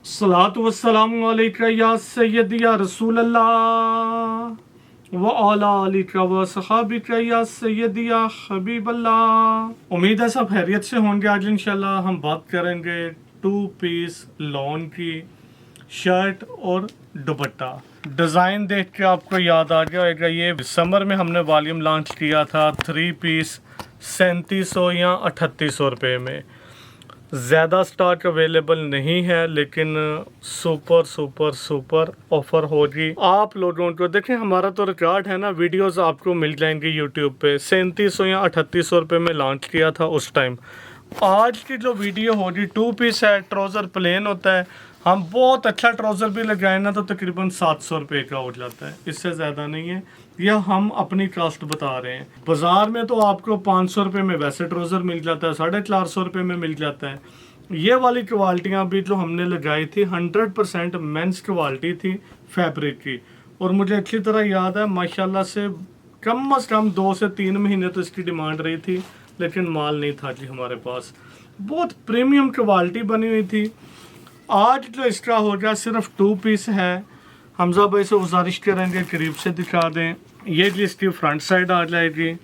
सलातु वस्सलामु अलैका या सय्यदी या रसूल अल्लाह व अला आलिका व सहाबिका या सय्यदी या हबीब अल्लाह। उम्मीद है सब खैरियत से होंगे। आज इंशाल्लाह हम बात करेंगे 2 पीस लॉन की शर्ट और दुपट्टा। डिज़ाइन देख के आपको याद आ जाएगा, ये समर में हमने वॉल्यूम लॉन्च किया था 3 पीस 3700 या 3800 रुपये में। ज़्यादा स्टॉक अवेलेबल नहीं है, लेकिन सुपर सुपर सुपर ऑफ़र होगी आप लोगों को। देखें, हमारा तो रिकॉर्ड है ना, वीडियोस आपको मिल जाएंगी यूट्यूब पे। 3700 या 3800 रुपये में लॉन्च किया था उस टाइम। आज की जो वीडियो होगी 2 पीस है, ट्राउज़र प्लेन होता है। हम बहुत अच्छा ट्राउज़र भी लगाए ना तो तकरीबन 700 रुपये का हो जाता है, इससे ज़्यादा नहीं है। यह हम अपनी कास्ट बता रहे हैं। बाज़ार में तो आपको 500 रुपये में वैसे ट्राउज़र मिल जाता है, 450 रुपये में मिल जाता है। ये वाली क्वालिटियाँ भी जो हमने लगाई थी 100% मेंस क्वालिटी थी फैब्रिक की। और मुझे अच्छी तरह याद है, माशाल्लाह से कम से कम 2 से 3 महीने तो इसकी डिमांड रही थी, लेकिन माल नहीं था जी हमारे पास। बहुत प्रीमियम क्वालिटी बनी हुई थी। आज जो इसका हो गया सिर्फ 2 पीस है। हमजा भाई से गुजारिश करेंगे करीब से दिखा दें। ये जी इसकी फ्रंट साइड आ जाएगी।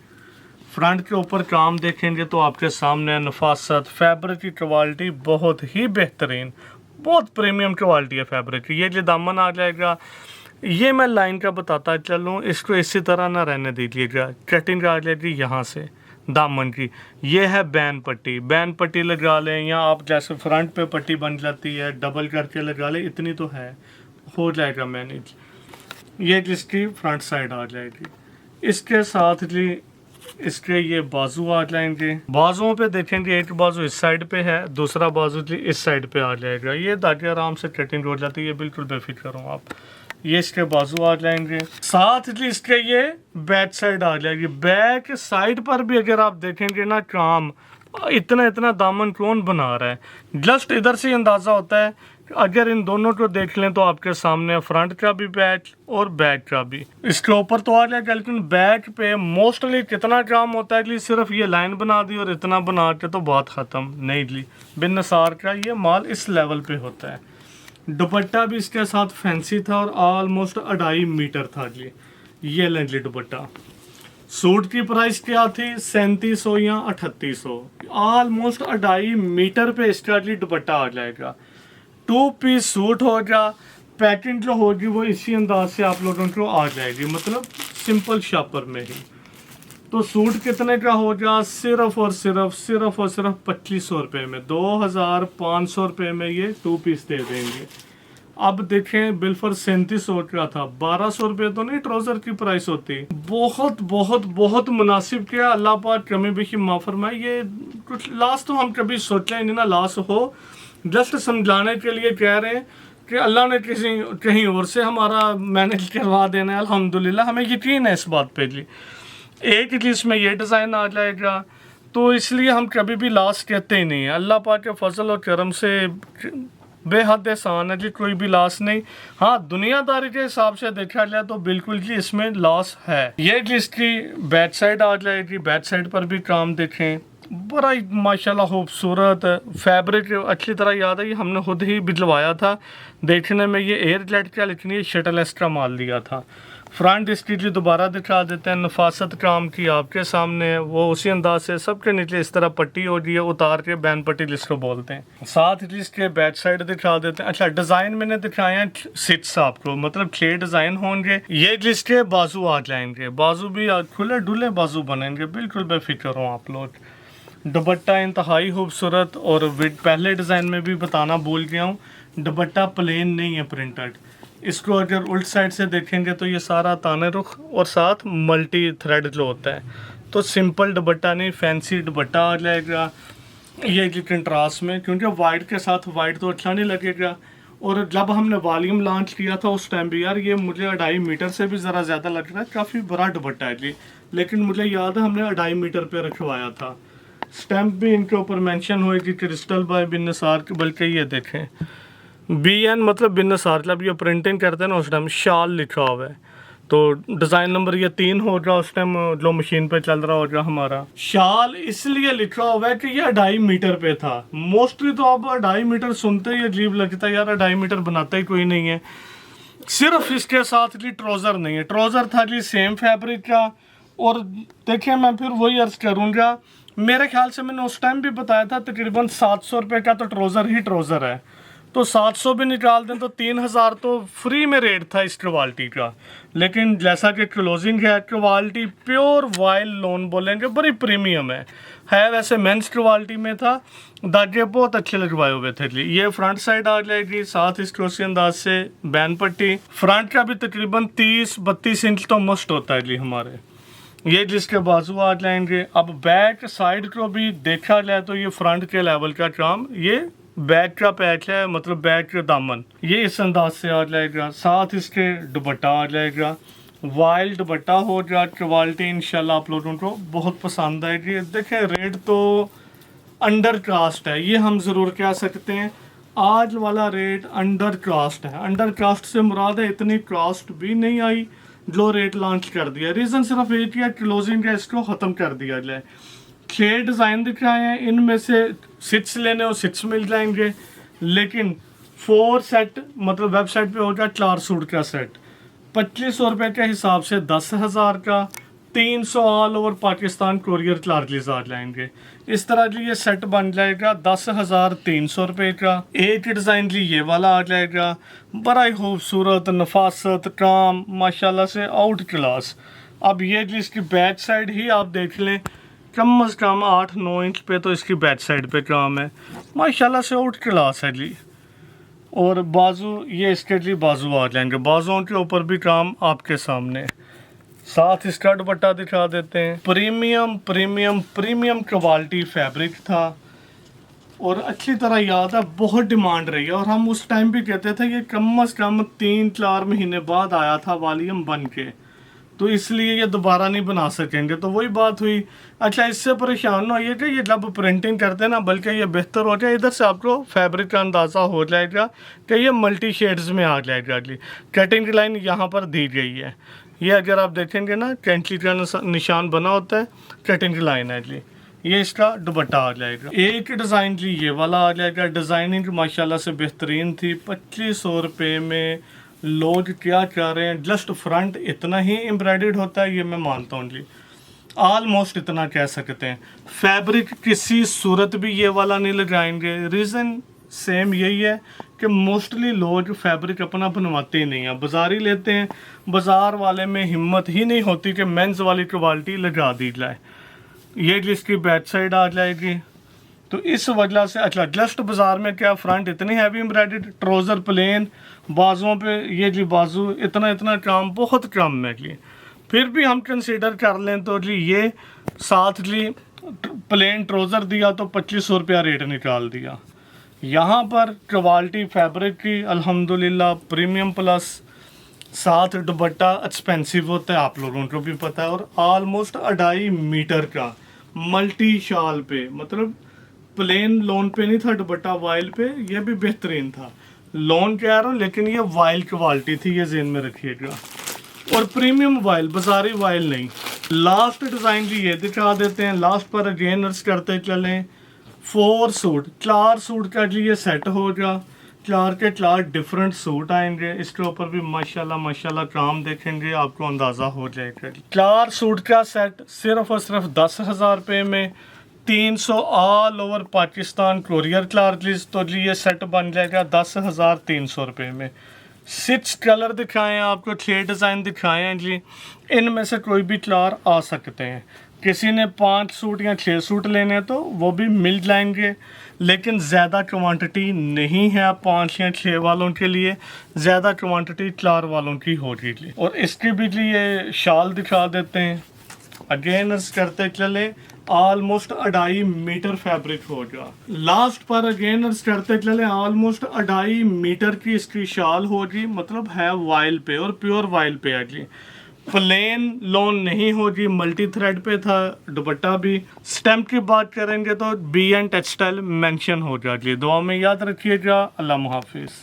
फ्रंट के ऊपर काम देखेंगे तो आपके सामने नफासत, फैब्रिक की क्वालिटी बहुत ही बेहतरीन, बहुत प्रीमियम क्वालिटी है फैब्रिक की। ये जो दामन आ जाएगा, ये मैं लाइन का बताता चलूँ, इसको इसी तरह ना रहने दीजिएगा। कटिंग आ जाएगी यहाँ से दामन की। ये है बैन पट्टी, बैन पट्टी लगा लें, या आप जैसे फ्रंट पे पट्टी बन जाती है डबल करके लगा लें, इतनी तो है, हो जाएगा मैनेज। ये जिसकी फ्रंट साइड आ जाएगी। इसके साथ जी इसके ये बाजू आ जाएंगे। बाजुओं पे देखेंगे, एक बाजू इस साइड पे है, दूसरा बाजू जी इस साइड पे आ जाएगा। ये धागे आराम से कटिंग हो जाती है, बिल्कुल बेफिक्र हो आप। ये इसके बाजू आ जाएंगे। साथ जी इसके ये बैक साइड आ जाएगी। बैक साइड पर भी अगर आप देखेंगे ना, काम इतना इतना दामन कौन बना रहा है, जस्ट इधर से अंदाज़ा होता है। अगर इन दोनों को देख लें तो आपके सामने फ्रंट का भी बैक और बैक का भी। इसके ऊपर तो आ जाएगा, लेकिन बैक पे मोस्टली कितना काम होता है कि सिर्फ ये लाइन बना दी और इतना बना के तो बात ख़त्म नहीं जी। बिन नसार का ये माल इस लेवल पे होता है। दुपट्टा भी इसके साथ फैंसी था और ऑलमोस्ट 2.5 मीटर था जी। ये लें जी दुपट्टा। सूट की प्राइस क्या थी, 3700 या 3800। ऑलमोस्ट 2.5 मीटर पे इसका जी दुपट्टा आ जाएगा। 2 पीस सूट होगा। पैकिंग जो होगी वो इसी अंदाज से आप लोगों को आ जाएगी, मतलब सिंपल शॉपर में ही। तो सूट कितने का होगा, सिर्फ और सिर्फ 2500 रुपये में, 2500 रुपये में ये 2 पीस दे देंगे। अब देखें, बिल फॉर 3700 का था, 1200 रुपये तो नहीं ट्राउज़र की प्राइस होती। बहुत बहुत बहुत मुनासिब किया। अल्लाह पाक कमी बेशी माफ़ फरमाए। ये कुछ लॉस तो हम कभी सोचा ही नहीं ना लॉस हो, जस्ट समझाने के लिए कह रहे हैं कि अल्लाह ने कहीं और से हमारा मैनेज करवा देना है। अल्हम्दुलिल्लाह, हमें यकीन है इस बात पे जी। एक ही चीज़ में ये डिज़ाइन आ जाएगा, तो इसलिए हम कभी भी लॉस कहते ही नहीं है। अल्लाह पाक के फजल और करम से बेहद एहसान है जी, कोई भी लॉस नहीं। हाँ, दुनियादारी के हिसाब से देखा जाए तो बिल्कुल जी इसमें लॉस है। ये जिसकी बैक साइड आ जाएगी, बैक साइड पर भी काम देखें, बड़ा ही माशाल्लाह खूबसूरत फैब्रिक अच्छी तरह याद है। ये हमने खुद ही भिजवाया था। देखने में ये एयर जेट का, लेकिन ये शटल एक्स्ट्रा माल दिया था। फ्रंट इसकी जी दोबारा दिखा देते हैं। नफासत काम की आपके सामने है, वो उसी अंदाज से सबके नीचे इस तरह पट्टी हो रही है, उतार के बैन पट्टी जिसको बोलते हैं। साथ ही इसके बैक साइड दिखा देते हैं। अच्छा, डिज़ाइन मैंने दिखाए हैं 6 आपको, मतलब 6 डिज़ाइन होंगे। ये जिसके बाजू आ जाएंगे, बाजू भी खुले डुले बाजू बनेंगे, बिल्कुल बेफिक्र हो आप लोग। दुपट्टा इंतहाई खूबसूरत। और पहले डिज़ाइन में भी बताना भूल गया हूँ, दुपट्टा प्लेन नहीं है, प्रिंटेड। इसको अगर उल्ट साइड से देखेंगे तो ये सारा ताने रुख और साथ मल्टी थ्रेड जो होता है, तो सिंपल दुपट्टा नहीं, फैंसी दुपट्टा आ जाएगा। ये कि कंट्रास्ट में, क्योंकि वाइट के साथ वाइट तो अच्छा नहीं लगेगा। और जब हमने वॉल्यूम लॉन्च किया था उस टाइम भी यार ये मुझे 2.5 मीटर से भी ज़रा ज़्यादा लग रहा है, काफ़ी बड़ा दुपट्टा है जी। लेकिन मुझे याद है हमने 2.5 मीटर पे रखवाया था। स्टैम्प भी इनके ऊपर मेंशन होएगी क्रिस्टल बाय बिन नसार, बल्कि ये देखें BN मतलब बिन नसार, जब ये प्रिंटिंग करते हैं ना उस टाइम शाल लिखा हुआ है। तो डिज़ाइन नंबर ये 3 हो रहा उस टाइम जो मशीन पे चल रहा होगा हमारा। शाल इसलिए लिखा हुआ है कि ये 2.5 मीटर पे था। मोस्टली तो आप 2.5 मीटर सुनते ही अजीब लगता है, यार 2.5 मीटर बनाता ही कोई नहीं है। सिर्फ इसके साथ जी ट्राउज़र नहीं है, ट्राउज़र था जी सेम फैब्रिक का। और देखिए मैं फिर वही अर्ज करूँगा, मेरे ख्याल से मैंने उस टाइम भी बताया था तकरीबन 700 रुपये का तो ट्राउज़र ही ट्राउज़र है। तो 700 भी निकाल दें तो 3000 तो फ्री में रेट था इस क्वालिटी का। लेकिन जैसा कि क्लोजिंग है, क्वालिटी प्योर वाइल लोन बोलेंगे, बड़ी प्रीमियम है वैसे मेंस क्वालिटी में था। धागे बहुत अच्छे लगवाए हुए थे जी। ये फ्रंट साइड आ जाएगी, साथ इसके उसी अंदाज से बैन पट्टी। फ्रंट का भी तकरीबन 30-32 इंच तो मस्ट होता है जी हमारे। ये जिसके बाजू आ जाएंगे। अब बैक साइड को भी देखा जाए तो ये फ्रंट के लेवल का काम, ये बैक का पैच है, मतलब बैक का दामन ये इस अंदाज से आ जाएगा। साथ इसके दुपट्टा आ जाएगा, वाइल्ड दुपट्टा हो जाए। क्वालिटी इंशाल्लाह आप लोगों को बहुत पसंद आएगी। देखें रेट तो अंडर कास्ट है, ये हम ज़रूर कह सकते हैं। आज वाला रेट अंडर कास्ट है। अंडर कास्ट से मुराद है इतनी कास्ट भी नहीं आई जो रेट लॉन्च कर दिया। रीज़न सिर्फ एक ही है, क्लोजिंग है, इसको ख़त्म कर दिया जाए। 6 डिज़ाइन दिख रहे हैं, इनमें से 6 लेने हो 6 मिल जाएंगे। लेकिन 4 सेट मतलब वेबसाइट पे होगा 4 सूट का सेट 2500 रुपये के हिसाब से 10,000 का। 300 all over Pakistan courier charges आ जाएंगे। इस तरह जी ये सेट बन जाएगा 10,300 रुपये का। एक डिज़ाइन जी ये वाला आ जाएगा, बड़ा ही खूबसूरत, नफासत, काम माशाल्लाह से आउट क्लास। अब ये जी इसकी बैक साइड ही आप देख लें, कम अज़ कम 8-9 इंच पे तो इसकी बैक साइड पे काम है, माशाल्लाह से आउट क्लास है जी। और बाजू ये इसके जी बाजू आ जाएंगे, बाजुओं के ऊपर भी काम आपके सामने। साथ इसका दुपट्टा दिखा देते हैं। Premium premium premium quality fabric था और अच्छी तरह याद है बहुत डिमांड रही है। और हम उस टाइम भी कहते थे ये कम अज़ कम 3-4 महीने बाद आया था वॉल्यूम बन के, तो इसलिए ये दोबारा नहीं बना सकेंगे। तो वही बात हुई। अच्छा इससे परेशान ना होइए कि ये जब प्रिंटिंग करते हैं ना, बल्कि ये बेहतर हो जाए, इधर से आपको फैब्रिक का अंदाज़ा हो जाएगा कि ये मल्टी शेड्स में आ जाएगा जी। कटिंग लाइन यहाँ पर दी गई है, ये अगर आप देखेंगे ना कैंची का निशान बना होता है, कटिंग लाइन है जी। ये इसका दुपट्टा आ जाएगा। एक डिज़ाइन जी ये वाला आ जाएगा, डिज़ाइनिंग माशाल्लाह से बेहतरीन थी। 2500 रुपये में लोग क्या चाह रहे हैं, जस्ट फ्रंट इतना ही एम्ब्रॉयडर्ड होता है, ये मैं मानता हूँ जी, ऑलमोस्ट इतना कह सकते हैं। फैब्रिक किसी सूरत भी ये वाला नहीं लगाएंगे। रीज़न सेम यही है कि मोस्टली लोग फैब्रिक अपना बनवाते ही नहीं हैं, बाज़ारी लेते हैं। बाज़ार वाले में हिम्मत ही नहीं होती कि मेंस वाली क्वालिटी लगा दी जाए। ये जिसकी बैक साइड आ जाएगी, तो इस वजह से अच्छा जस्ट बाज़ार में क्या फ्रंट इतनी हैवी एम्ब्रॉयडर्ड, ट्राउज़र प्लेन, बाजुओं पे ये जी बाजू इतना इतना काम बहुत कम है जी। फिर भी हम कंसीडर कर लें तो जी ये साथ जी प्लेन ट्राउज़र दिया तो 2500 रुपया रेट निकाल दिया। यहाँ पर क्वालिटी फैब्रिक की अल्हम्दुलिल्लाह प्रीमियम प्लस, साथ दुपट्टा एक्सपेंसिव होता है, आप लोगों को भी पता है। और ऑलमोस्ट 2.5 मीटर का मल्टी शाल पे, मतलब प्लेन लोन पे नहीं था दुपट्टा, वाइल पे। ये भी बेहतरीन था, लोन कह रहा हूँ लेकिन ये वाइल क्वालिटी थी, ये ज़हन में रखिएगा। और प्रीमियम वाइल, बाजारी वाइल नहीं। लास्ट डिज़ाइन जी ये दिखा देते हैं, लास्ट पर अगेन अर्ज करते चलें। 4 सूट 4 सूट का जी ये सेट होगा, 4 के 4 डिफरेंट सूट आएंगे। इसके ऊपर भी माशाल्लाह माशाल्लाह काम देखेंगे आपको अंदाज़ा हो जाएगा। 4 सूट का सेट सिर्फ और सिर्फ 10,000 रुपये में, 300 all over Pakistan courier charges. तो जी ये सेट बन जाएगा 10,300 रुपये में। 6 कलर दिखाए हैं आपको, 6 डिज़ाइन दिखाए हैं जी। इनमें से कोई भी 4 आ सकते हैं। किसी ने 5 सूट या 6 सूट लेने हैं तो वो भी मिल जाएंगे, लेकिन ज़्यादा क्वांटिटी नहीं है 5 या 6 वालों के लिए, ज़्यादा क्वांटिटी 4 वालों की होगी। और इसके भी लिए शाल दिखा देते हैं, अगेनर्स करते चले। ऑलमोस्ट 2.5 मीटर फैब्रिक होगा। लास्ट पर अगेनर्स करते चले, ऑलमोस्ट 2.5 मीटर की इसकी शाल होगी, मतलब है वाइल पे और प्योर वाइल पे है जी। प्लेन लोन नहीं होगी, मल्टी थ्रेड पे था दुपट्टा भी। स्टैम्प की बात करेंगे तो BN टेक्सटाइल मेंशन हो जाएगी। दुआ में याद रखिएगा। अल्लाह हाफिज़।